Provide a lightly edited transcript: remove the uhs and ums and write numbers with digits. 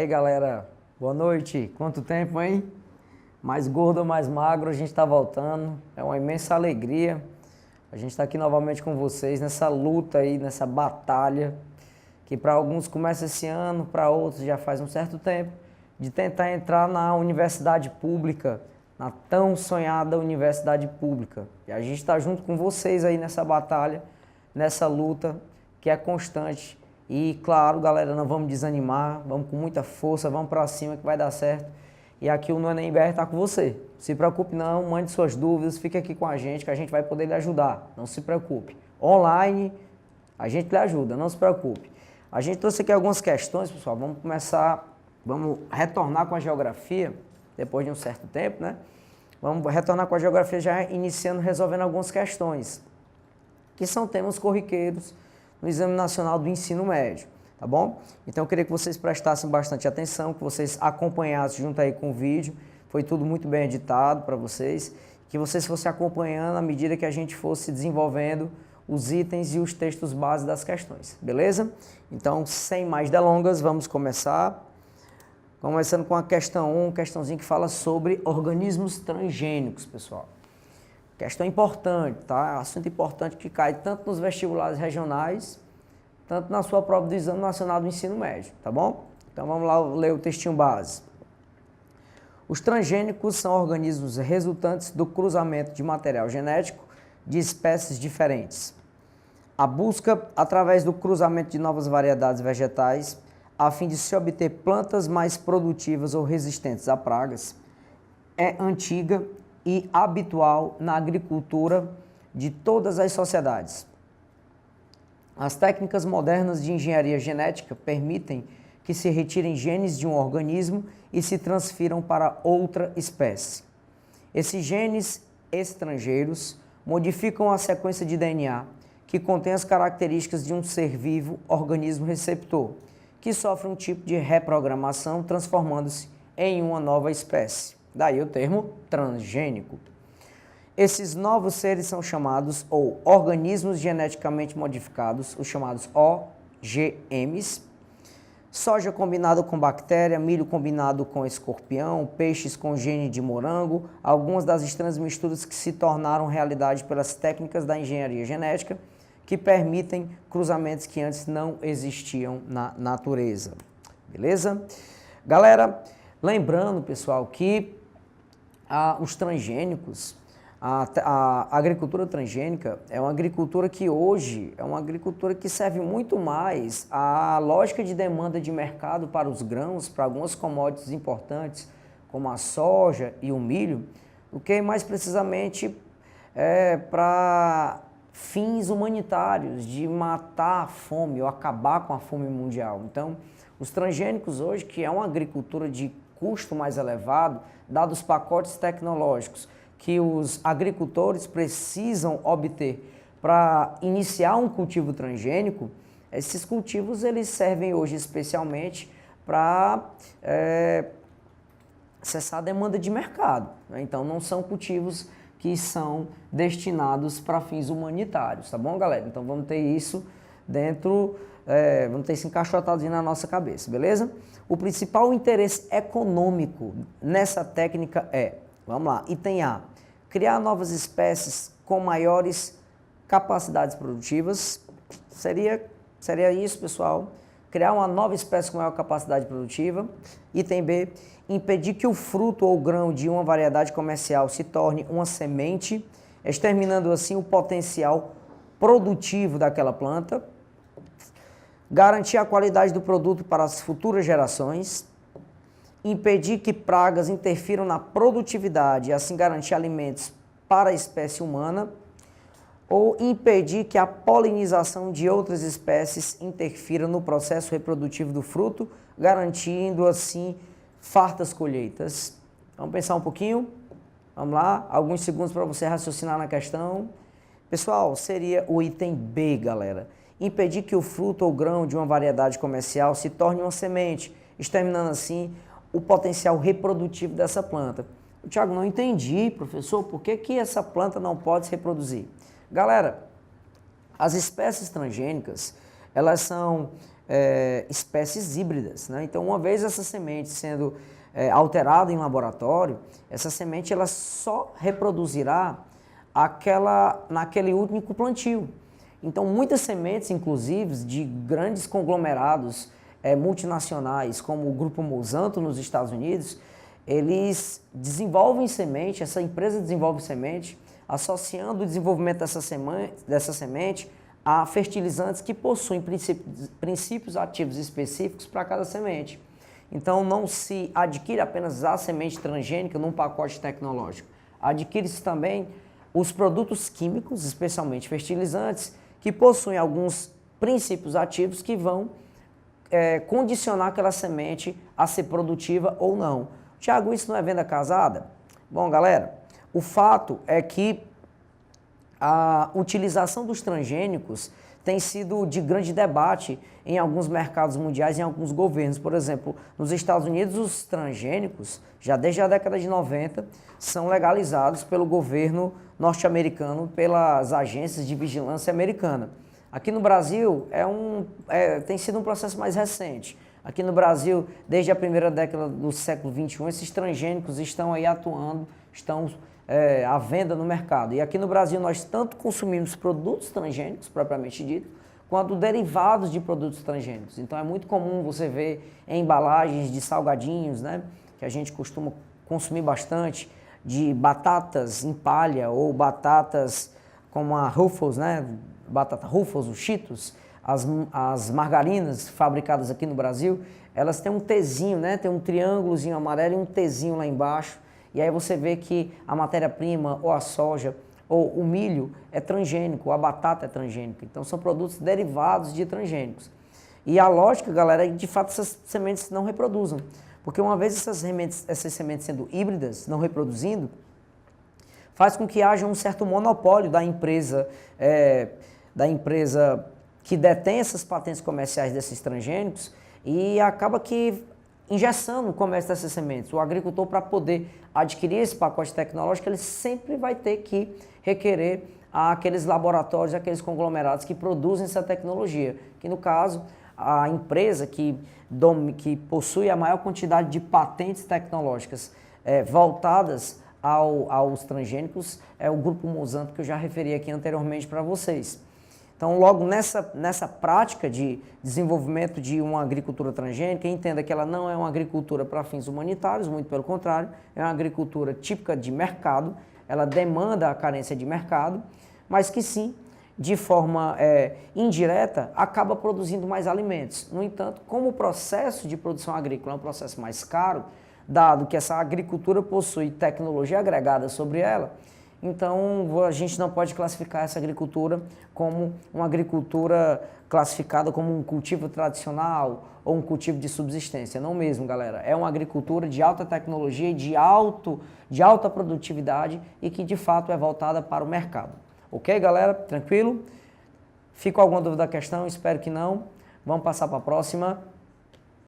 aí, galera, boa noite. Quanto tempo, hein? Mais gordo ou mais magro, a gente está voltando. É uma imensa alegria. A gente está aqui novamente com vocês nessa luta aí, nessa batalha, que para alguns começa esse ano, para outros já faz um certo tempo, de tentar entrar na universidade pública, na tão sonhada universidade pública. E a gente está junto com vocês aí nessa batalha, nessa luta que é constante. E claro, galera, não vamos desanimar, vamos com muita força, vamos para cima que vai dar certo. E aqui o NuenemBR está com você. Se preocupe não, mande suas dúvidas, fique aqui com a gente que a gente vai poder lhe ajudar. Não se preocupe. Online, a gente lhe ajuda, não se preocupe. A gente trouxe aqui algumas questões, pessoal. Vamos começar, vamos retornar com a geografia, depois de um certo tempo, né? Vamos retornar com a geografia já iniciando, resolvendo algumas questões, que são temas corriqueiros no Exame Nacional do Ensino Médio, tá bom? Então eu queria que vocês prestassem bastante atenção, que vocês acompanhassem junto aí com o vídeo, foi tudo muito bem editado para vocês, que vocês fossem acompanhando à medida que a gente fosse desenvolvendo os itens e os textos base das questões, beleza? Então, sem mais delongas, vamos começar. Começando com a questão 1, questãozinha que fala sobre organismos transgênicos, pessoal. Questão importante, tá? Assunto importante que cai tanto nos vestibulares regionais, tanto na sua prova do Exame Nacional do Ensino Médio, tá bom? Então vamos lá ler o textinho base. Os transgênicos são organismos resultantes do cruzamento de material genético de espécies diferentes. A busca, através do cruzamento de novas variedades vegetais, a fim de se obter plantas mais produtivas ou resistentes a pragas, é antiga e habitual na agricultura de todas as sociedades. As técnicas modernas de engenharia genética permitem que se retirem genes de um organismo e se transfiram para outra espécie. Esses genes estrangeiros modificam a sequência de DNA que contém as características de um ser vivo, organismo receptor, que sofre um tipo de reprogramação, transformando-se em uma nova espécie. Daí o termo transgênico. Esses novos seres são chamados, ou organismos geneticamente modificados, os chamados OGMs. Soja combinado com bactéria, milho combinado com escorpião, peixes com gene de morango, algumas das estranhas misturas que se tornaram realidade pelas técnicas da engenharia genética, que permitem cruzamentos que antes não existiam na natureza. Beleza? Galera, lembrando, pessoal, que os transgênicos, a agricultura transgênica é uma agricultura que hoje é uma agricultura que serve muito mais à lógica de demanda de mercado para os grãos, para algumas commodities importantes, como a soja e o milho, do que mais precisamente para fins humanitários, de matar a fome ou acabar com a fome mundial. Então, os transgênicos hoje, que é uma agricultura de custo mais elevado, dados os pacotes tecnológicos que os agricultores precisam obter para iniciar um cultivo transgênico, esses cultivos eles servem hoje especialmente para cessar a demanda de mercado, né? Então não são cultivos que são destinados para fins humanitários, tá bom, galera? Então vamos ter isso dentro, vamos ter isso encaixotado na nossa cabeça, beleza? O principal interesse econômico nessa técnica vamos lá, item A, criar novas espécies com maiores capacidades produtivas. Seria isso, pessoal, criar uma nova espécie com maior capacidade produtiva. Item B, impedir que o fruto ou grão de uma variedade comercial se torne uma semente, exterminando assim o potencial produtivo daquela planta. Garantir a qualidade do produto para as futuras gerações. Impedir que pragas interfiram na produtividade e assim garantir alimentos para a espécie humana. Ou impedir que a polinização de outras espécies interfira no processo reprodutivo do fruto, garantindo assim fartas colheitas. Vamos pensar um pouquinho? Vamos lá, alguns segundos para você raciocinar na questão. Pessoal, seria o item B, galera. Impedir que o fruto ou grão de uma variedade comercial se torne uma semente, exterminando assim o potencial reprodutivo dessa planta. Tiago, não entendi, professor, por que essa planta não pode se reproduzir? Galera, as espécies transgênicas, elas são espécies híbridas, né? Então, uma vez essa semente sendo alterada em laboratório, essa semente ela só reproduzirá naquele único plantio. Então, muitas sementes, inclusive, de grandes conglomerados multinacionais, como o Grupo Monsanto nos Estados Unidos, eles desenvolvem semente, essa empresa desenvolve semente, associando o desenvolvimento dessa semente a fertilizantes que possuem princípios ativos específicos para cada semente. Então, não se adquire apenas a semente transgênica num pacote tecnológico. Adquire-se também os produtos químicos, especialmente fertilizantes, que possuem alguns princípios ativos que vão condicionar aquela semente a ser produtiva ou não. Tiago, isso não é venda casada? Bom, galera, o fato é que a utilização dos transgênicos tem sido de grande debate em alguns mercados mundiais, em alguns governos. Por exemplo, nos Estados Unidos, os transgênicos, já desde a década de 90, são legalizados pelo governo norte-americano, pelas agências de vigilância americana. Aqui no Brasil, tem sido um processo mais recente. Aqui no Brasil, desde a primeira década do século XXI, esses transgênicos estão aí atuando, estão à venda no mercado. E aqui no Brasil nós tanto consumimos produtos transgênicos, propriamente dito, quanto derivados de produtos transgênicos. Então é muito comum você ver em embalagens de salgadinhos, né, que a gente costuma consumir bastante, de batatas em palha ou batatas como a Ruffles, né, batata Ruffles, os Cheetos, as margarinas fabricadas aqui no Brasil, elas têm um Tzinho, né, tem um triângulozinho amarelo e um Tzinho lá embaixo. E aí você vê que a matéria-prima, ou a soja, ou o milho é transgênico, ou a batata é transgênica. Então são produtos derivados de transgênicos. E a lógica, galera, é que de fato essas sementes não reproduzam. Porque uma vez essas sementes sendo híbridas, não reproduzindo, faz com que haja um certo monopólio da empresa que detém essas patentes comerciais desses transgênicos e acaba que engessando o comércio dessas sementes. O agricultor, para poder adquirir esse pacote tecnológico, ele sempre vai ter que requerer àqueles laboratórios, àqueles conglomerados que produzem essa tecnologia, que no caso, a empresa que possui a maior quantidade de patentes tecnológicas voltadas aos transgênicos é o Grupo Monsanto, que eu já referi aqui anteriormente para vocês. Então, logo nessa prática de desenvolvimento de uma agricultura transgênica, entenda que ela não é uma agricultura para fins humanitários, muito pelo contrário, é uma agricultura típica de mercado, ela demanda a carência de mercado, mas que sim, de forma indireta, acaba produzindo mais alimentos. No entanto, como o processo de produção agrícola é um processo mais caro, dado que essa agricultura possui tecnologia agregada sobre ela, então a gente não pode classificar essa agricultura como uma agricultura classificada como um cultivo tradicional ou um cultivo de subsistência. Não mesmo, galera. É uma agricultura de alta tecnologia e de alta produtividade e que de fato é voltada para o mercado. Ok, galera? Tranquilo? Fica alguma dúvida da questão? Espero que não. Vamos passar para a próxima.